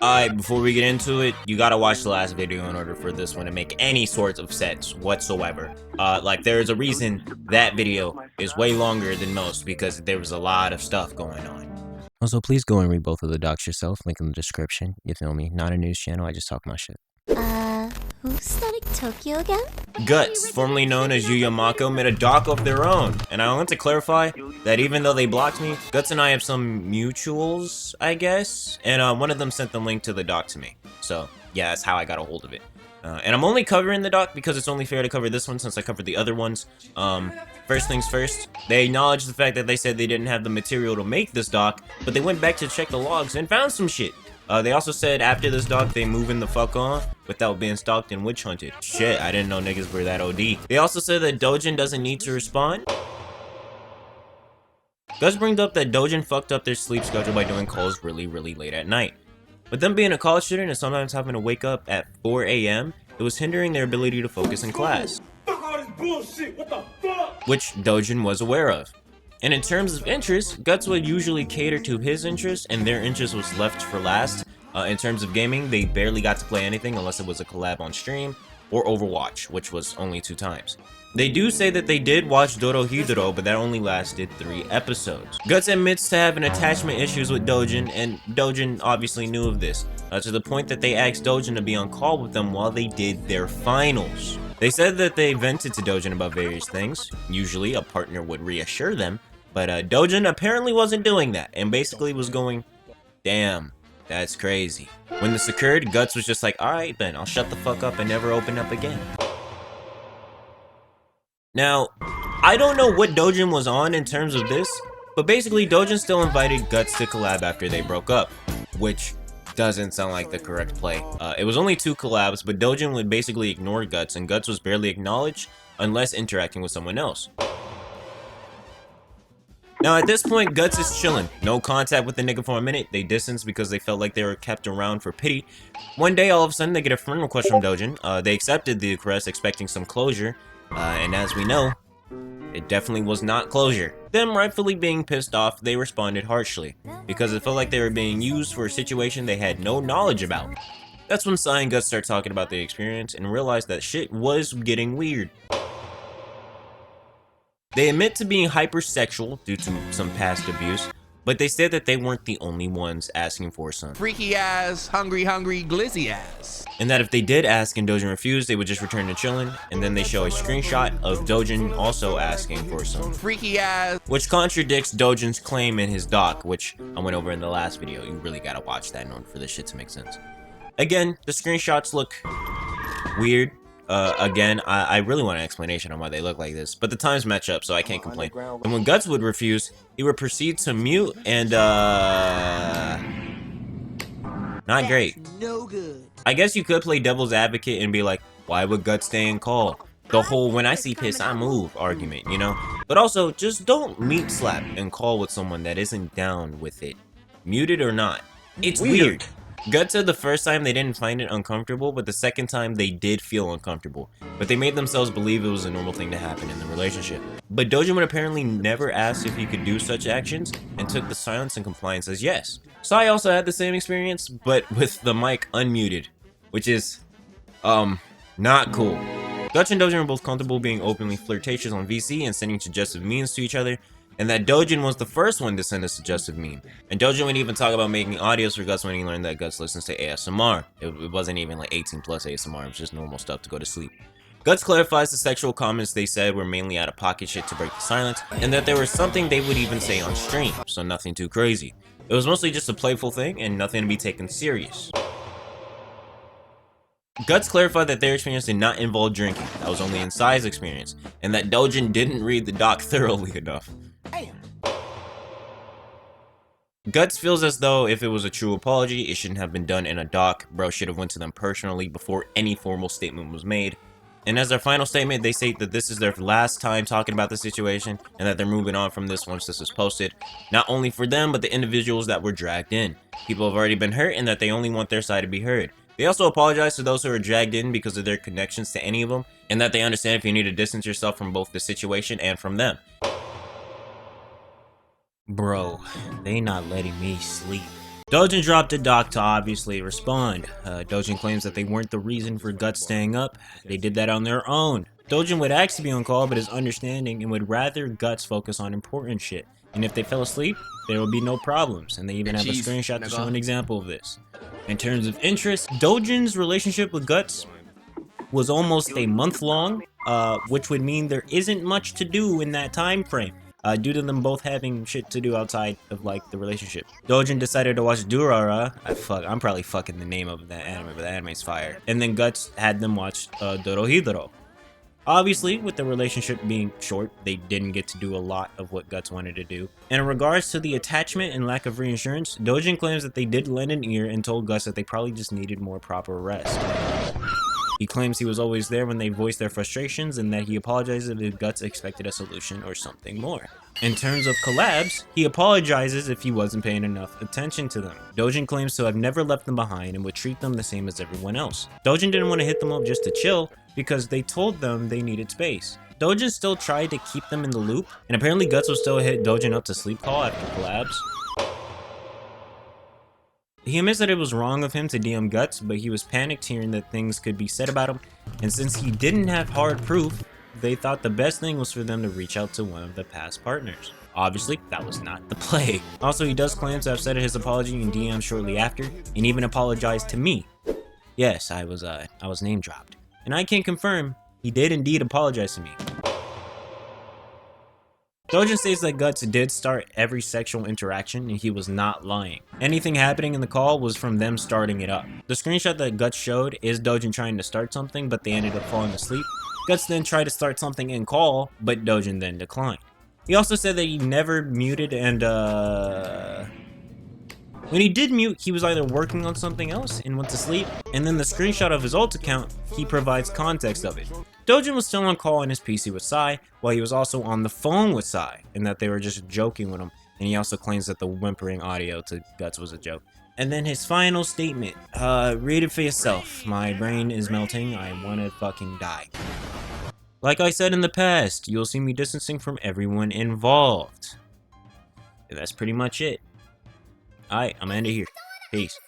Alright, before we get into it, you gotta watch the last video in order for this one to make any sorts of sense whatsoever. Like, there's a reason that video is way longer than most, because there was a lot of stuff going on. Also, please go and read both of the docs yourself, link in the description, you feel me? Not a news channel, I just talk my shit. Who's StaticTokyo again? Guts, formerly known as Yuya Mako, made a doc of their own, and I want to clarify that even though they blocked me, Guts and I have some mutuals, I guess, and one of them sent the link to the doc to me. So yeah, that's how I got a hold of it. And I'm only covering the doc because it's only fair to cover this one since I covered the other ones. First things first, they acknowledged the fact that they said they didn't have the material to make this doc, but they went back to check the logs and found some shit. They also said after this doc, they moving the fuck on without being stalked and witch hunted. Shit, I didn't know niggas were that OD. They also said that Dojin doesn't need to respond. Gus brings up that Dojin fucked up their sleep schedule by doing calls really late at night. With them being a college student and sometimes having to wake up at 4 AM, it was hindering their ability to focus in class. Fuck all this bullshit, what the fuck? Which Dojin was aware of. And in terms of interest, Guts would usually cater to his interest, and their interest was left for last. In terms of gaming, they barely got to play anything unless it was a collab on stream, or Overwatch, which was only 2 times. They do say that they did watch Dorohedoro, but that only lasted 3 episodes. Guts admits to having attachment issues with Dojin, and Dojin obviously knew of this, to the point that they asked Dojin to be on call with them while they did their finals. They said that they vented to Dojin about various things. Usually, a partner would reassure them, but Dojin apparently wasn't doing that, and basically was going, damn, that's crazy. When this occurred, Guts was just like, alright then, I'll shut the fuck up and never open up again. Now, I don't know what Dojin was on in terms of this, but basically Dojin still invited Guts to collab after they broke up, which doesn't sound like the correct play. It was only 2 collabs, but Dojin would basically ignore Guts, and Guts was barely acknowledged unless interacting with someone else. Now at this point, Guts is chilling. No contact with the nigga for a minute. They distanced because they felt like they were kept around for pity. One day, all of a sudden, they get a friend request from Dojin. They accepted the request, expecting some closure. And as we know, it definitely was not closure. Them rightfully being pissed off, they responded harshly, because it felt like they were being used for a situation they had no knowledge about. That's when Sai and Guts start talking about the experience and realized that shit was getting weird. They admit to being hypersexual due to some past abuse, but they said that they weren't the only ones asking for some. Freaky ass, hungry, glizzy ass. And that if they did ask and Dojin refused, they would just return to chilling, and then they show a screenshot of Dojin also asking for some. Freaky ass. Which contradicts Dojin's claim in his doc, which I went over in the last video. You really gotta watch that in order for this shit to make sense. Again, the screenshots look weird. Again, I really want an explanation on why they look like this, but the times match up, so I can't complain. And when Guts would refuse, he would proceed to mute, and not great. No good. I guess you could play devil's advocate and be like, why would Guts stay in call? The whole when I see piss, I move argument, you know? But also, just don't meat slap and call with someone that isn't down with it. Muted or not. It's weird. Guts said the first time they didn't find it uncomfortable, but the second time they did feel uncomfortable. But they made themselves believe it was a normal thing to happen in the relationship. But Dojin would apparently never asked if he could do such actions, and took the silence and compliance as yes. Sai also had the same experience, but with the mic unmuted, which is, not cool. Guts and Dojin were both comfortable being openly flirtatious on VC and sending suggestive memes to each other, and that Dojin was the first one to send a suggestive meme. And Dojin would even talk about making audios for Guts when he learned that Guts listens to ASMR. It wasn't even like 18 plus ASMR, it was just normal stuff to go to sleep. Guts clarifies the sexual comments they said were mainly out of pocket shit to break the silence, and that there was something they would even say on stream, so nothing too crazy. It was mostly just a playful thing and nothing to be taken serious. Guts clarified that their experience did not involve drinking, that was only in Sai's experience, and that Dojin didn't read the doc thoroughly enough. Guts feels as though if it was a true apology, it shouldn't have been done in a doc. Bro should have went to them personally before any formal statement was made. And as their final statement, they state that this is their last time talking about the situation, and that they're moving on from this once this is posted. Not only for them, but the individuals that were dragged in. People have already been hurt, and that they only want their side to be heard. They also apologize to those who are dragged in because of their connections to any of them, and that they understand if you need to distance yourself from both the situation and from them. Bro, they not letting me sleep. Dojin dropped a doc to obviously respond. Dojin claims that they weren't the reason for Guts staying up. They did that on their own. Dojin would ask to be on call, but is understanding and would rather Guts focus on important shit. And if they fell asleep, there would be no problems. And they even have a screenshot to show an example of this. In terms of interest, Dojin's relationship with Guts was almost a month long, which would mean there isn't much to do in that time frame. Due to them both having shit to do outside of, like, the relationship. Dojin decided to watch Durara. I'm probably fucking the name of that anime, but the anime's fire. And then Guts had them watch Dorohedoro. Obviously, with the relationship being short, they didn't get to do a lot of what Guts wanted to do. And in regards to the attachment and lack of reinsurance, Dojin claims that they did lend an ear and told Guts that they probably just needed more proper rest. He claims he was always there when they voiced their frustrations and that he apologizes if Guts expected a solution or something more. In terms of collabs, he apologizes if he wasn't paying enough attention to them. Dojin claims to have never left them behind and would treat them the same as everyone else. Dojin didn't want to hit them up just to chill because they told them they needed space. Dojin still tried to keep them in the loop, and apparently Guts will still hit Dojin up to sleep call after collabs. He admits that it was wrong of him to DM Guts, but he was panicked hearing that things could be said about him, and since he didn't have hard proof, they thought the best thing was for them to reach out to one of the past partners. Obviously, that was not the play. Also, he does claim to have said his apology in DM shortly after, and even apologized to me. Yes, I was name dropped. And I can confirm, he did indeed apologize to me. Dojin states that Guts did start every sexual interaction and he was not lying. Anything happening in the call was from them starting it up. The screenshot that Guts showed is Dojin trying to start something, but they ended up falling asleep. Guts then tried to start something in call, but Dojin then declined. He also said that he never muted and when he did mute, he was either working on something else and went to sleep, and then the screenshot of his alt account, he provides context of it. Dojin was still on call on his PC with Sai, while he was also on the phone with Sai, and that they were just joking with him, and he also claims that the whimpering audio to Guts was a joke. And then his final statement, read it for yourself. My brain is melting, I wanna fucking die. Like I said in the past, you'll see me distancing from everyone involved. And that's pretty much it. Alright, I'm gonna end it here. Peace.